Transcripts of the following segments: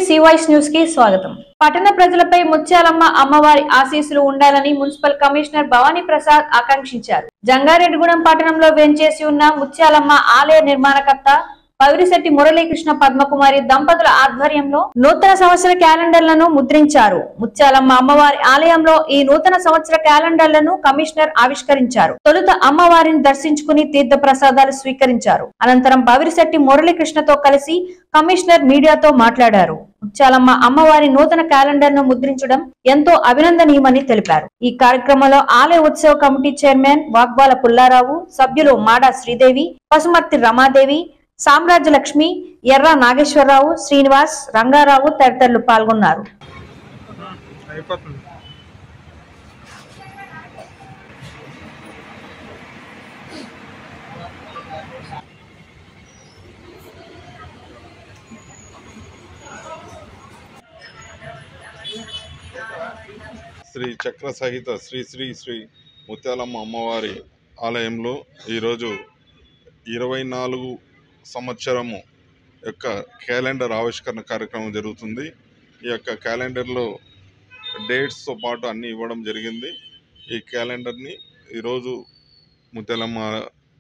सी vice news की स्वागतम। పట్టణ ప్రజలపై ముత్యాలమ్మ అమ్మవారి ఆశీస్సులు ఉండాలని మున్సిపల్ కమిషనర్ భవానీ ప్రసాద్ ఆకాంక్షించారు। జంగారెడ్డిగూడెం పట్టణంలో వేంచేసి ఉన్న ముత్యాలమ్మ ఆలయ నిర్మాణకర్త పవిరిశెట్టి మురళీకృష్ణ పద్మకుమారి దంపతుల ఆధ్వర్యంలో నూతన సంవత్సర క్యాలెండర్లను ముద్రించారు। ముత్యాలమ్మ అమ్మవారి ఆలయంలో ఈ నూతన సంవత్సర క్యాలెండర్లను కమిషనర్ ఆవిష్కరించారు। తొలుత అమ్మవారిని దర్శించుకుని తీర్థ ప్రసాదాలు స్వీకరించారు। అనంతరం పవిరిశెట్టి మురళీకృష్ణతో కలిసి కమిషనర్ మీడియాతో మాట్లాడారు। ముత్యాలమ్మ అమ్మవారి నూతన క్యాలెండర్ ను ముద్రించడం ఎంతో అభినందనీయమని తెలిపారు। ఈ కార్యక్రమంలో ఆలయ ఉత్సవ కమిటీ చైర్మన్ వాగ్బాల పుల్లారావు, సభ్యులు మాడా శ్రీదేవి, పసుమర్తి రమాదేవి, సామ్రాజ్య లక్ష్మి, ఎర్ర నాగేశ్వరరావు, శ్రీనివాస్, రంగారావు తదితరులు పాల్గొన్నారు। శ్రీ చక్ర సహిత శ్రీ శ్రీ శ్రీ ముత్యాలమ్మ అమ్మవారి ఆలయంలో ఈరోజు 24 సంవత్సరము యొక్క క్యాలెండర్ ఆవిష్కరణ కార్యక్రమం జరుగుతుంది। ఈ యొక్క క్యాలెండర్లో డేట్స్తో పాటు అన్నీ ఇవ్వడం జరిగింది। ఈ క్యాలెండర్ని ఈరోజు ముత్యాలమ్మ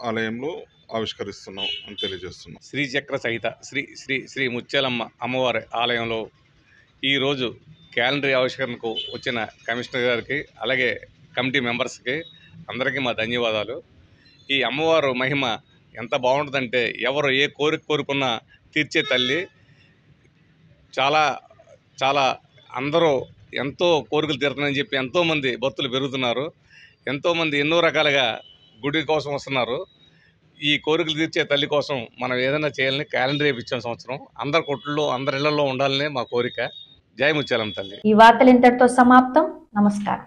ఆలయంలో ఆవిష్కరిస్తున్నాం అని తెలియజేస్తున్నాం। శ్రీ చక్ర సహిత శ్రీ శ్రీ శ్రీ ముత్యాలమ్మ అమ్మవారి ఆలయంలో ఈరోజు క్యాలెండర్ ఆవిష్కరణకు వచ్చిన కమిషనర్ గారికి, అలాగే కమిటీ మెంబర్స్కి అందరికీ మా ధన్యవాదాలు। ఈ అమ్మవారు మహిమ ఎంత బాగుంటుందంటే ఎవరు ఏ కోరిక కోరుకున్నా తీర్చే తల్లి। చాలా చాలా అందరూ ఎంతో కోరికలు తీరుతున్నాయని చెప్పి ఎంతోమంది భక్తులు పెరుగుతున్నారు। ఎంతోమంది ఎన్నో రకాలుగా గుడి కోసం వస్తున్నారు। ఈ కోరికలు తీర్చే తల్లి కోసం మనం ఏదైనా చేయాలని క్యాలెండర్ వేయించాం సంవత్సరం। అందరి కొట్టుల్లో అందరి ఇళ్లలో ఉండాలనే మా కోరిక। జై ముత్యాలమ్మ తల్లి। ఈ వార్తలు ఇంతటితో సమాప్తం। నమస్కారం।